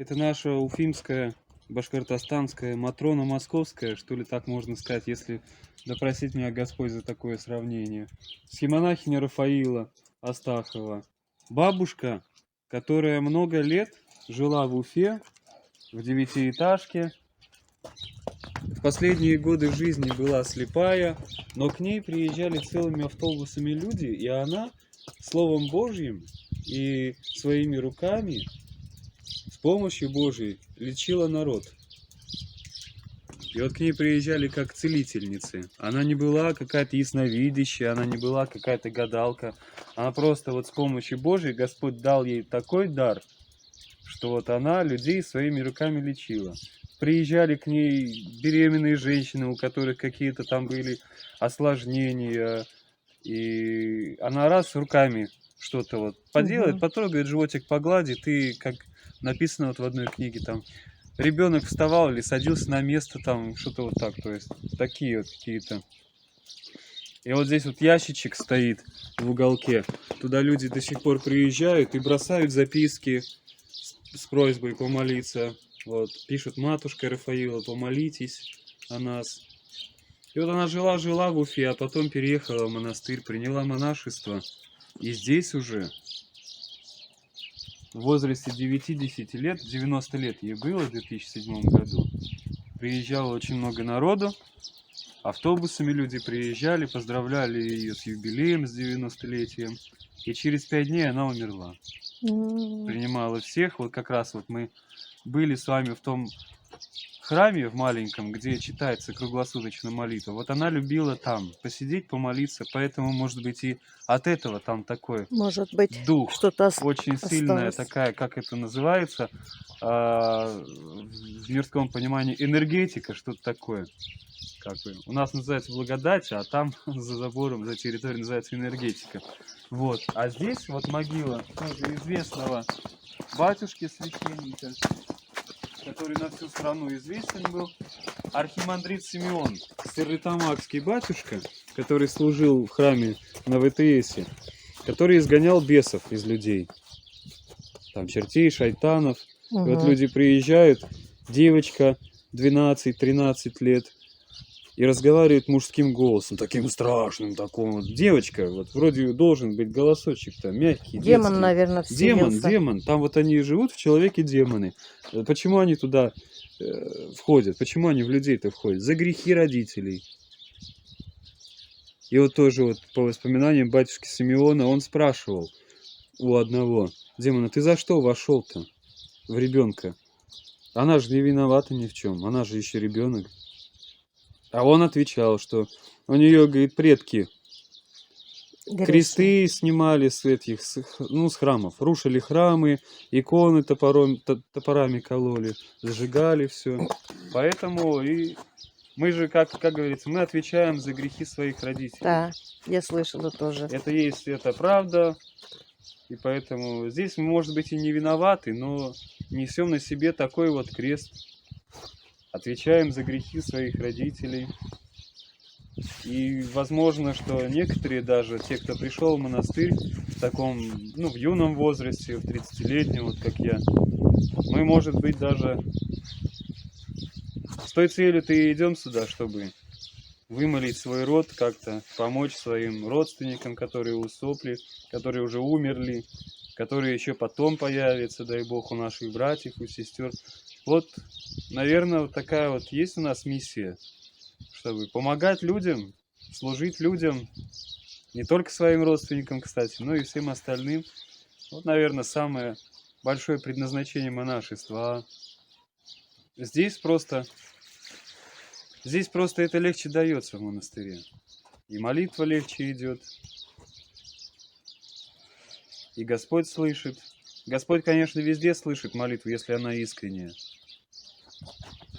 Это наша уфимская, башкортостанская Матрона Московская, что ли так можно сказать, если допросить меня Господь за такое сравнение. Схемонахиня Рафаила Астахова. Бабушка, которая много лет жила в Уфе, в девятиэтажке. В последние годы жизни была слепая, но к ней приезжали целыми автобусами люди, и она Словом Божьим и своими руками с помощью Божией лечила народ. И вот к ней приезжали как целительницы. Она не была какая-то ясновидящая, она не была какая-то гадалка. Она просто вот с помощью Божией Господь дал ей такой дар, что вот она людей своими руками лечила. Приезжали к ней беременные женщины, у которых какие-то там были осложнения. И она раз руками что-то вот поделает, потрогает, животик погладит, и как написано вот в одной книге, там ребенок вставал или садился на место, там что-то вот так, то есть такие вот какие-то. И вот здесь вот ящичек стоит в уголке, туда люди до сих пор приезжают и бросают записки с просьбой помолиться. Вот, пишут: матушка Рафаила, помолитесь о нас. И вот она жила в Уфе, а потом переехала в монастырь, приняла монашество. И здесь уже в возрасте 9-10 лет, 90 лет ей было в 2007 году, приезжало очень много народу, автобусами люди приезжали, поздравляли ее с юбилеем, с 90-летием. И через 5 дней она умерла. Принимала всех. Вот как раз вот мы были с вами в том храме в маленьком, где читается круглосуточно молитва. Вот она любила там посидеть, помолиться, поэтому, может быть, и от этого там такой Может быть, дух, что-то очень сильная осталось. такая, как это называется, в мирском понимании, энергетика, что-то такое. Как бы. У нас называется благодать, а там за забором, за территорией называется энергетика. Вот. А здесь вот могила тоже известного батюшки священника, который на всю страну известен был, архимандрит Симеон, стерлитамакский батюшка, который служил в храме на ВТСе, который изгонял бесов из людей, там чертей, шайтанов. И вот люди приезжают, девочка 12-13 лет, и разговаривает мужским голосом, таким страшным, таком вот. Девочка, вот вроде должен быть голосочек-то мягкий, Демон, детский. наверное, вселился. Демон. Там вот они живут, в человеке демоны. Почему они туда входят? Почему они в людей-то входят? За грехи родителей. И вот тоже вот по воспоминаниям батюшки Симеона он спрашивал у одного демона: ты за что вошел-то в ребенка? Она же не виновата ни в чем, она же еще ребенок. А он отвечал, что у нее, говорит, предки кресты снимали с этих, с храмов, рушили храмы, иконы топорами кололи, зажигали все. Поэтому и мы же, как говорится, мы отвечаем за грехи своих родителей. Да, я слышала тоже. Это правда. И поэтому здесь мы, может быть, и не виноваты, но несем на себе такой вот крест. Отвечаем за грехи своих родителей. И возможно, что некоторые, даже те, кто пришел в монастырь в таком, в юном возрасте, в 30-летнем, вот как я, мы, может быть, даже с той целью-то и идем сюда, чтобы вымолить свой род, как-то помочь своим родственникам, которые усопли, которые уже умерли, которые еще потом появятся, дай Бог, у наших братьев, у сестер. Вот, наверное, вот такая вот есть у нас миссия, чтобы помогать людям, служить людям, не только своим родственникам, кстати, но и всем остальным. Вот, наверное, самое большое предназначение монашества. Здесь просто это легче дается в монастыре. И молитва легче идет, и Господь слышит. Господь, конечно, везде слышит молитву, если она искренняя.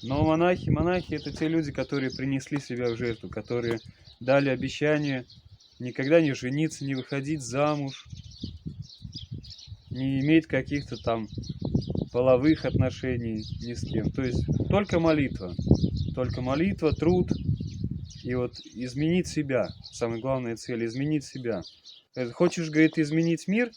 Но монахи это те люди, которые принесли себя в жертву, которые дали обещание никогда не жениться, не выходить замуж, не иметь каких-то там половых отношений ни с кем. То есть только молитва, труд и вот изменить себя. Самая главная цель — изменить себя. Хочешь, говорит, изменить мир?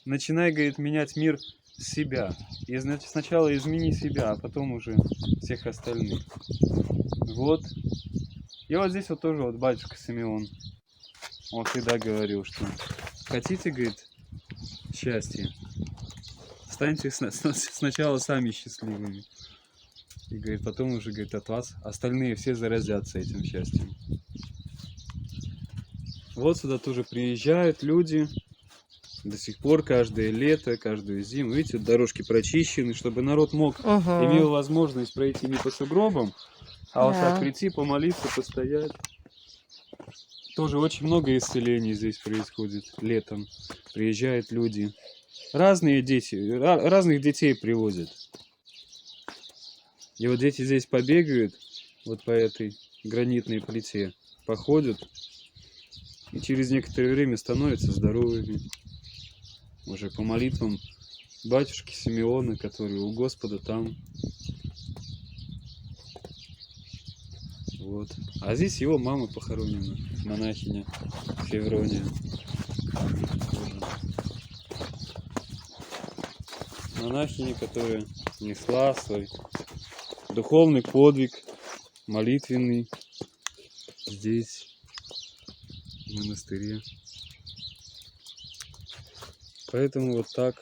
Начинай, говорит, менять мир себя. И значит, сначала измени себя, а потом уже всех остальных. Вот. И вот здесь вот тоже вот батюшка Симеон. Он всегда говорил, что хотите, говорит, счастья, станьте сначала сами счастливыми. И говорит, потом уже, говорит, от вас остальные все заразятся этим счастьем. Вот сюда тоже приезжают люди. До сих пор, каждое лето, каждую зиму. Видите, вот дорожки прочищены, чтобы народ мог, имел возможность пройти не по сугробам, а вот так прийти, помолиться, постоять. Тоже очень много исцелений здесь происходит летом. Приезжают люди. Разные дети, разных детей привозят. И вот дети здесь побегают, вот по этой гранитной плите, походят, и через некоторое время становятся здоровыми. Уже по молитвам батюшки Симеона, который у Господа там. Вот. А здесь его мама похоронена, монахиня Феврония. Монахиня, которая несла свой духовный подвиг, молитвенный здесь, в монастыре. Поэтому вот так.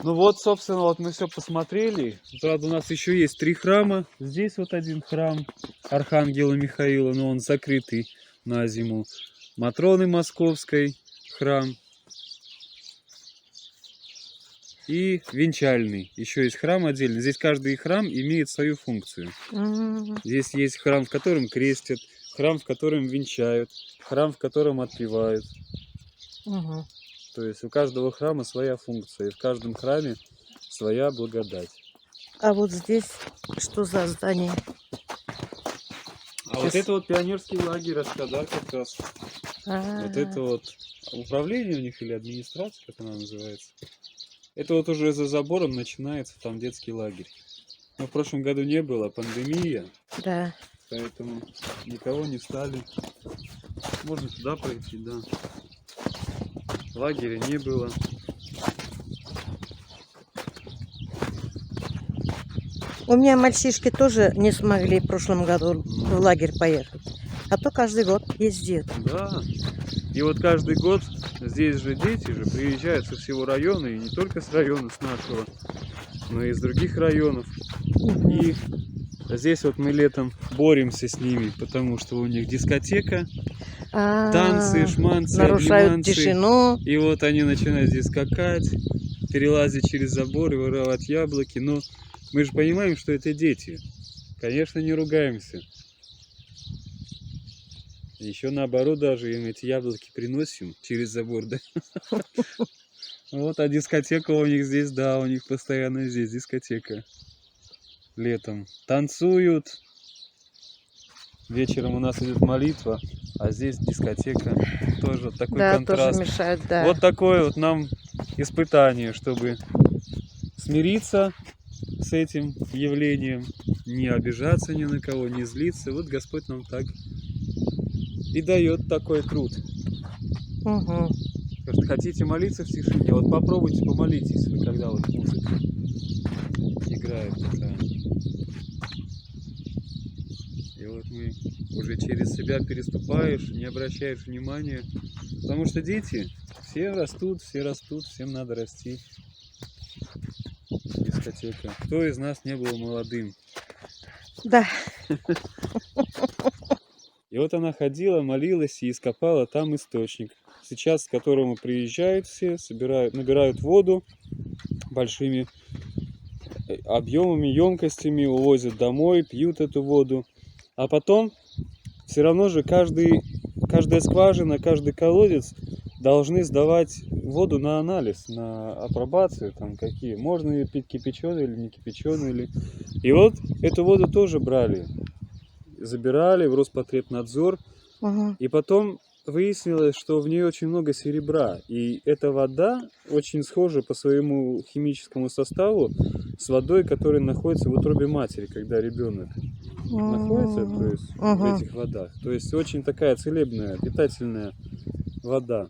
Ну вот, собственно, вот мы все посмотрели. Правда, у нас еще есть 3 храма. Здесь вот один храм Архангела Михаила, но он закрытый на зиму. Матроны Московской храм. И венчальный. Еще есть храм отдельно. Здесь каждый храм имеет свою функцию. Здесь есть храм, в котором крестят, храм, в котором венчают, храм, в котором отпевают. То есть у каждого храма своя функция, и в каждом храме своя благодать. А вот здесь что за здание? А вот это вот пионерский лагерь Раскадар как раз. Вот это вот управление у них или администрация, как она называется. Это вот уже за забором начинается там детский лагерь. Но в прошлом году не было, пандемия. Да. Поэтому никого не стали. Можно туда пройти, да. Лагеря не было. У меня мальчишки тоже не смогли в прошлом году в лагерь поехать. А то каждый год ездят. Да. И вот каждый год здесь же дети же приезжают со всего района, и не только с района, с нашего, но и из других районов. И здесь вот мы летом боремся с ними, потому что у них дискотека, танцы, шманцы, нарушают обниманцы. тишину. И вот они начинают здесь скакать, перелазить через забор и воровать яблоки. Но мы же понимаем, что это дети. Конечно, не ругаемся. Еще наоборот, даже им эти яблоки приносим через забор, да? Вот, а дискотека у них здесь, да, у них постоянно здесь дискотека. Летом танцуют. Вечером у нас идет молитва, а здесь дискотека. Тоже такой контраст. Тоже мешает, да. Вот такое вот нам испытание, чтобы смириться с этим явлением, не обижаться ни на кого, не злиться. Вот Господь нам так и дает такой труд. Скажет, хотите молиться в тишине? Вот попробуйте, помолитесь вы, когда вот музыка играет такая. И вот мы уже через себя переступаешь, не обращаешь внимания. Потому что дети все растут, всем надо расти. Дискотека. Кто из нас не был молодым? Да. И вот она ходила, молилась и ископала там источник. Сейчас, к которому приезжают все, собирают, набирают воду большими объемами, емкостями, увозят домой, пьют эту воду. А потом все равно же каждая скважина, каждый колодец должны сдавать воду на анализ, на апробацию, там какие. Можно ее пить кипяченую или не кипяченую. Или... И вот эту воду тоже брали, забирали в Роспотребнадзор. И потом выяснилось, что в ней очень много серебра. И эта вода очень схожа по своему химическому составу с водой, которая находится в утробе матери, когда ребенок находится, то есть в этих водах. То есть очень такая целебная, питательная вода.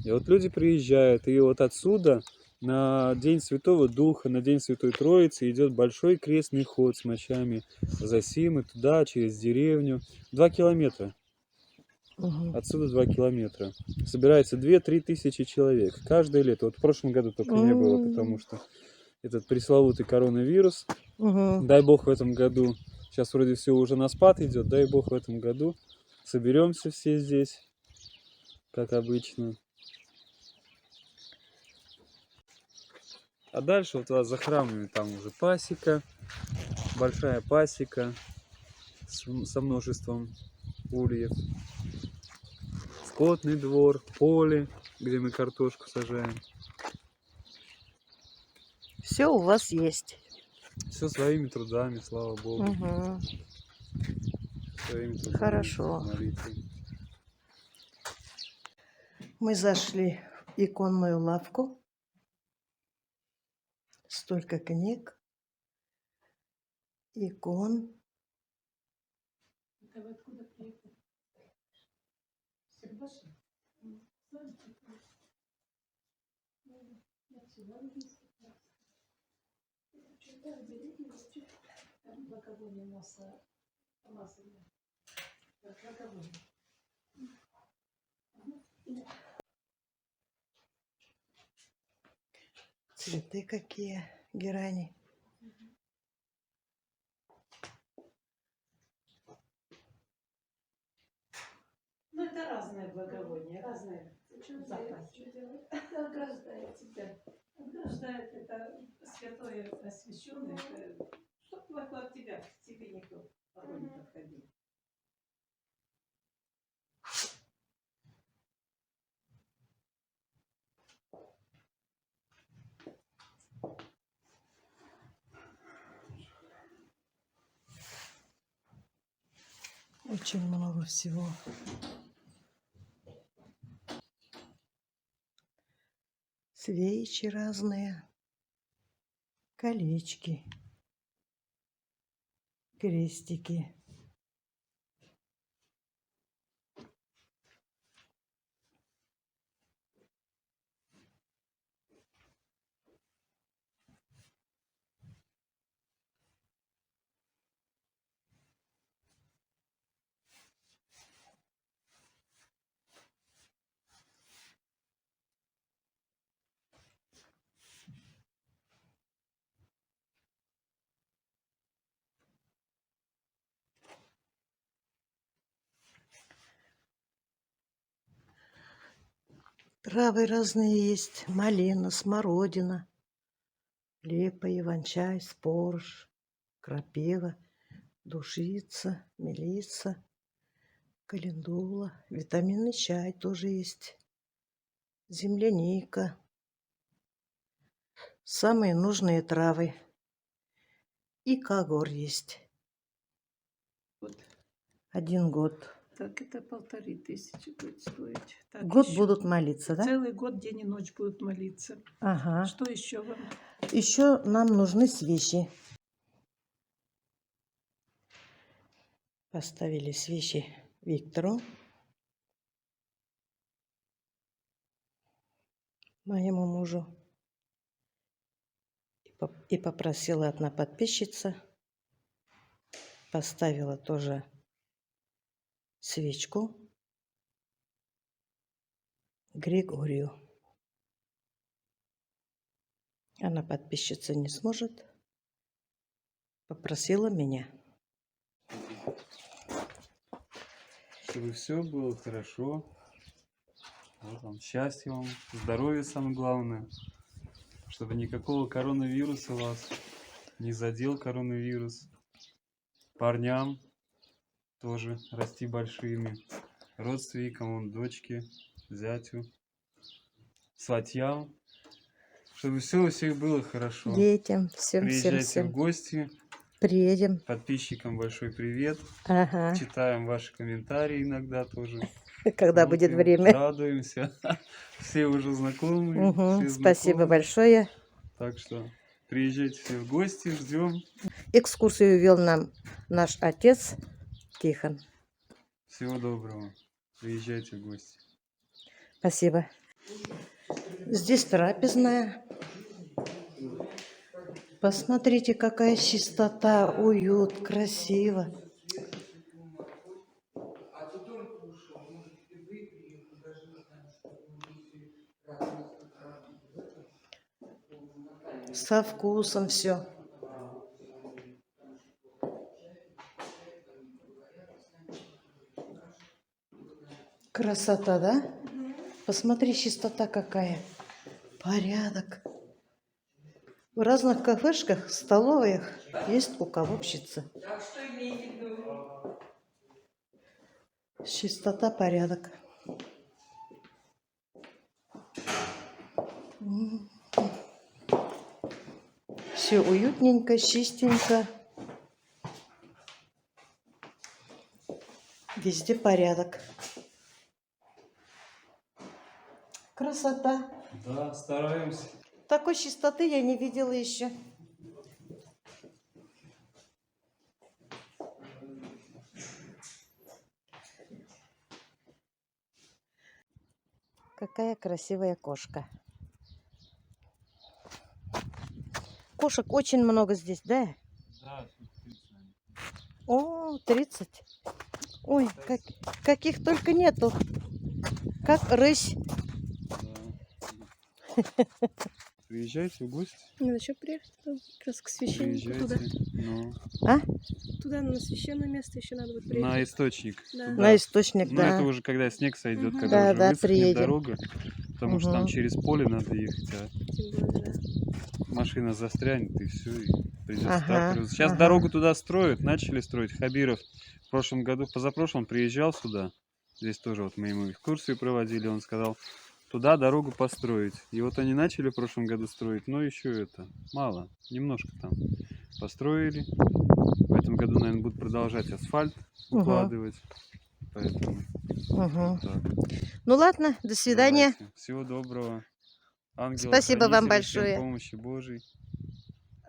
И вот люди приезжают, и вот отсюда на День Святого Духа, на День Святой Троицы идет большой крестный ход с мощами за Симы, туда, через деревню. 2 километра. Мгм. Отсюда 2 километра. Собирается 2-3 тысячи человек. Каждое лето. Вот в прошлом году только не было, потому что этот пресловутый коронавирус. Мгм. Дай бог в этом году. Сейчас вроде все уже на спад идет. Дай бог в этом году соберемся все здесь, как обычно. А дальше вот у вас за храмами там уже пасека, большая пасека со множеством ульев. Скотный двор, поле, где мы картошку сажаем. Все у вас есть. Все своими трудами, слава богу. Мгм. Своими трудами, Хорошо. молитвой. Мы зашли в иконную лавку. Столько книг, икон. Это вы откуда приехали? Сербаши? Знаете, я всегда английский класс. Что-то в деревне вообще там благовоние масса помазанное. Благовоние. Цветы какие, герани. Ну, это разное благовоние, разное запахи. Что делать? Это ограждает тебя. Ограждает это святое освященное, чтобы вокруг тебя, к тебе никто огонь не подходил. Очень много всего. Свечи разные, колечки, крестики. Травы разные есть. Малина, смородина, липа, иван-чай, спорж, крапива, душица, мелисса, календула. Витаминный чай тоже есть. Земляника. Самые нужные травы. И когор есть. Вот. 1 год. Так, это 1500 будет стоить. Так, Год еще. будут молиться, да? Целый год день и ночь будут молиться. Ага. Что еще вам? Еще нам нужны свечи. Поставили свечи Виктору, моему мужу. И попросила одна подписчица. Поставила тоже свечку Григорию. Она подписчица не сможет. Попросила меня. Чтобы все было хорошо. Вот вам счастья вам, здоровья самое главное. Чтобы никакого коронавируса вас не задел коронавирус. Парням тоже расти большими. Родственникам, вон, дочке, зятю, сватьям. Чтобы все у всех было хорошо. Детям, всем, Приезжайте в гости. Приедем. Подписчикам большой привет. Ага. Читаем ваши комментарии иногда тоже. Когда будет Смотрим, время. радуемся. Все уже знакомые. Угу. Все Спасибо знакомы. большое. Так что приезжайте все в гости, ждем. Экскурсию вел нам наш отец Тихон. Всего доброго. Приезжайте в гости. Спасибо. Здесь трапезная. Посмотрите, какая чистота, уют, красиво. Со вкусом все. Красота, да? Посмотри, чистота какая. Порядок. В разных кафешках, столовых есть уголовщица. Чистота, порядок. Все уютненько, чистенько. Везде порядок. Красота. Да, стараемся. Такой чистоты я не видела еще. Какая красивая кошка. Кошек очень много здесь, да? Да, тут 30. О, 30. Ой, каких только нету. Как рысь. Да. Приезжайте в гости. Надо еще приехать туда, как раз к священнику туда. Приезжайте. Ну, А? Туда, на священное место еще надо будет приехать. на источник. Да. туда. На источник, Ну, да. это уже когда снег сойдет, Мгм. когда Да, уже да, высохнет приедем. дорога. Потому что там Мгм. через поле надо ехать, а Тем более, да. машина застрянет и все, и придется Ага, трактором. Сейчас ага. дорогу туда строят, начали строить. Хабиров в прошлом году, позапрошлом приезжал сюда. Здесь тоже вот мы ему экскурсию проводили, он сказал, туда дорогу построить. И вот они начали в прошлом году строить, но еще это мало, немножко там построили. В этом году, наверное, будут продолжать асфальт Мгм. укладывать. Поэтому Мгм. так. Ну ладно, до свидания. Давайте. Всего доброго. Ангела Спасибо вам хранителя, всем большое. помощи Божией.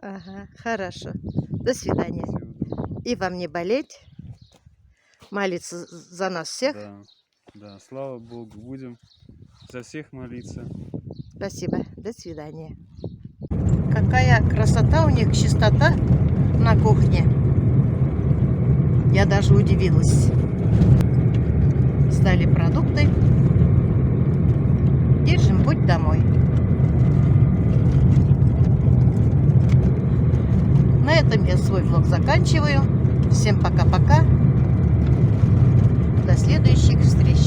Ага, хорошо. До свидания. Всего доброго. И вам не болеть. Молиться за нас всех. Да, да, слава Богу, будем за всех молиться. Спасибо. До свидания. Какая красота у них, чистота на кухне. Я даже удивилась. Сдали продукты. Держим путь домой. На этом я свой влог заканчиваю. Всем пока-пока. До следующих встреч.